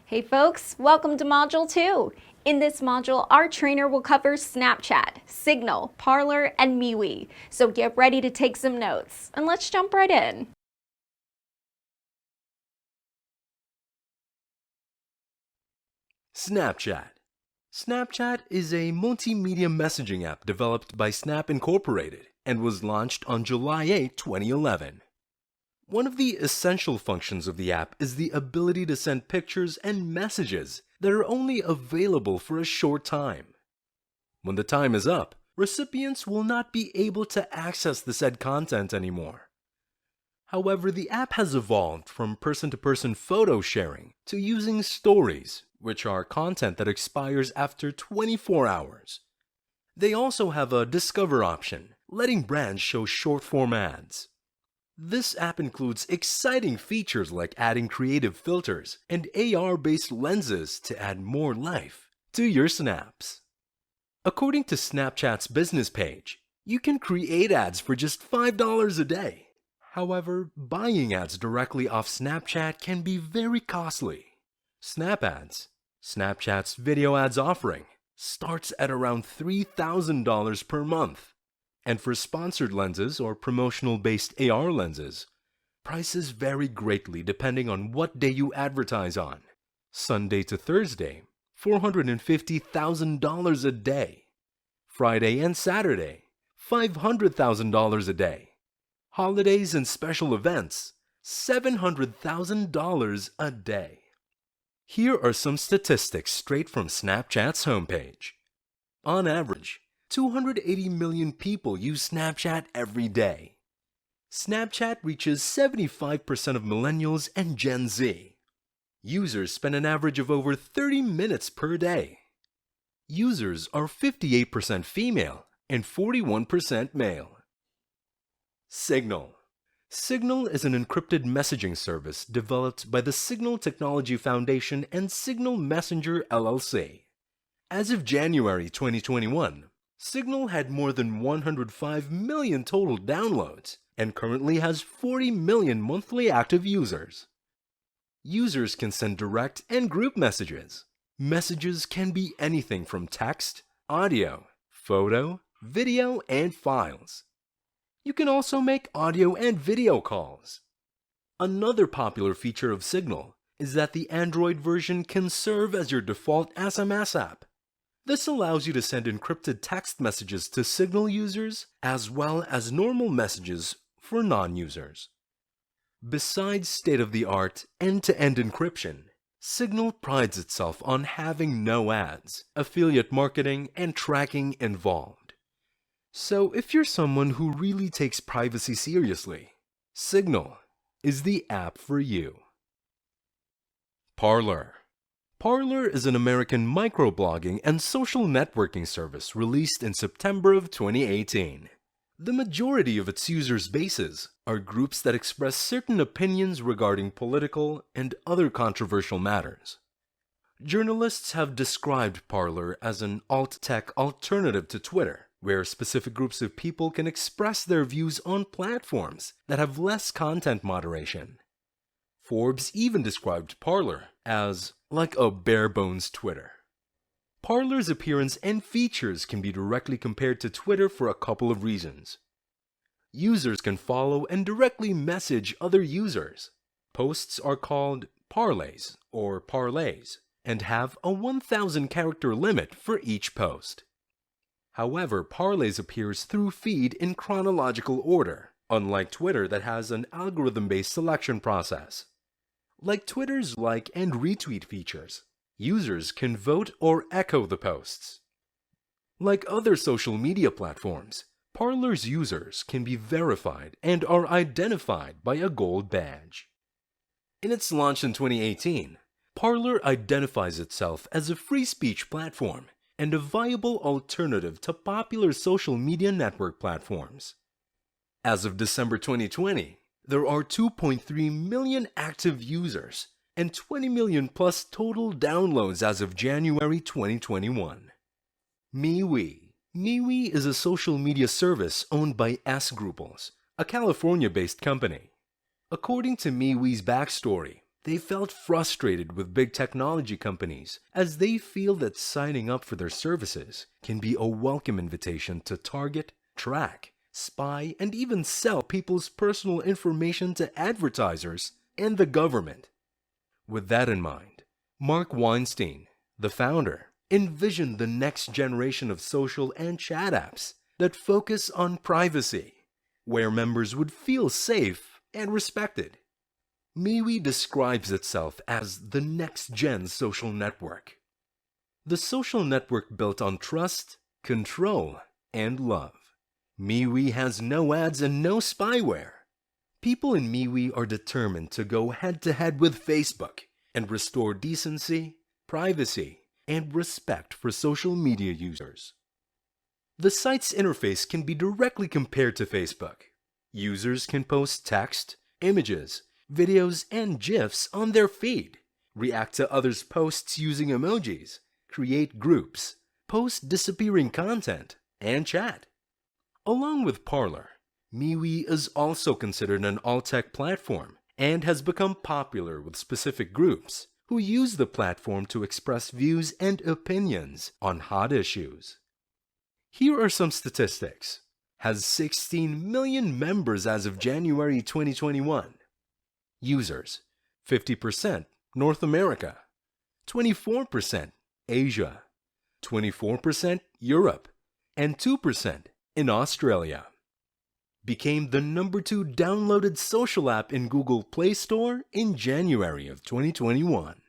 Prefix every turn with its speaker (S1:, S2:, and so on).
S1: Hey folks, welcome to Module 2. In this module, our trainer will cover Snapchat, Signal, Parler, and MeWe. So get ready to take some notes, and let's jump right in.
S2: Snapchat. Snapchat is a multimedia messaging app developed by Snap Incorporated and was launched on July 8, 2011. One of the essential functions of the app is the ability to send pictures and messages that are only available for a short time. When the time is up, recipients will not be able to access the said content anymore. However, the app has evolved from person-to-person photo sharing to using stories, which are content that expires after 24 hours. They also have a Discover option, letting brands show short-form ads. This app includes exciting features like adding creative filters and AR-based lenses to add more life to your snaps. According to Snapchat's business page, you can create ads for just $5 a day. However, buying ads directly off Snapchat can be very costly. Snap Ads, Snapchat's video ads offering, starts at around $3,000 per month. And for sponsored lenses or promotional-based AR lenses, prices vary greatly depending on what day you advertise on. Sunday to Thursday, $450,000 a day. Friday and Saturday, $500,000 a day. Holidays and special events, $700,000 a day. Here are some statistics straight from Snapchat's homepage. On average, 280 million people use Snapchat every day. Snapchat reaches 75% of millennials and Gen Z. Users spend an average of over 30 minutes per day. Users are 58% female and 41% male. Signal. Signal is an encrypted messaging service developed by the Signal Technology Foundation and Signal Messenger LLC. As of January 2021, Signal had more than 105 million total downloads and currently has 40 million monthly active users. Users can send direct and group messages. Messages can be anything from text, audio, photo, video, and files. You can also make audio and video calls. Another popular feature of Signal is that the Android version can serve as your default SMS app. This allows you to send encrypted text messages to Signal users as well as normal messages for non-users. Besides state-of-the-art end-to-end encryption, Signal prides itself on having no ads, affiliate marketing, and tracking involved. So if you're someone who really takes privacy seriously, Signal is the app for you. Parler. Parler is an American microblogging and social networking service released in September of 2018. The majority of its users' bases are groups that express certain opinions regarding political and other controversial matters. Journalists have described Parler as an alt-tech alternative to Twitter, where specific groups of people can express their views on platforms that have less content moderation. Forbes even described Parler as like a bare-bones Twitter. Parler's appearance and features can be directly compared to Twitter for a couple of reasons. Users can follow and directly message other users. Posts are called parlays or parlays and have a 1,000-character limit for each post. However, parlays appears through feed in chronological order, unlike Twitter that has an algorithm-based selection process. Like Twitter's like and retweet features, users can vote or echo the posts. Like other social media platforms, Parler's users can be verified and are identified by a gold badge. In its launch in 2018, Parler identifies itself as a free speech platform and a viable alternative to popular social media network platforms. As of December 2020, there are 2.3 million active users and 20 million plus total downloads as of January 2021. MeWe. MeWe is a social media service owned by S-Groupals, a California-based company. According to MeWe's backstory, They felt frustrated with big technology companies as they feel that signing up for their services can be a welcome invitation to target, track, spy, and even sell people's personal information to advertisers and the government. With that in mind, Mark Weinstein, the founder, envisioned the next generation of social and chat apps that focus on privacy, where members would feel safe and respected. MeWe describes itself as the next-gen social network. The social network built on trust, control, and love. MeWe has no ads and no spyware. People in MeWe are determined to go head-to-head with Facebook and restore decency, privacy, and respect for social media users. The site's interface can be directly compared to Facebook. Users can post text, images, videos, and GIFs on their feed, react to others' posts using emojis, create groups, post disappearing content, and chat. Along with Parler, MeWe is also considered an alt-tech platform and has become popular with specific groups who use the platform to express views and opinions on hot issues. Here are some statistics. Has 16 million members as of January 2021. Users, 50% North America, 24% Asia, 24% Europe, and 2% in Australia. Became the number 2 downloaded social app in Google Play Store in January of 2021.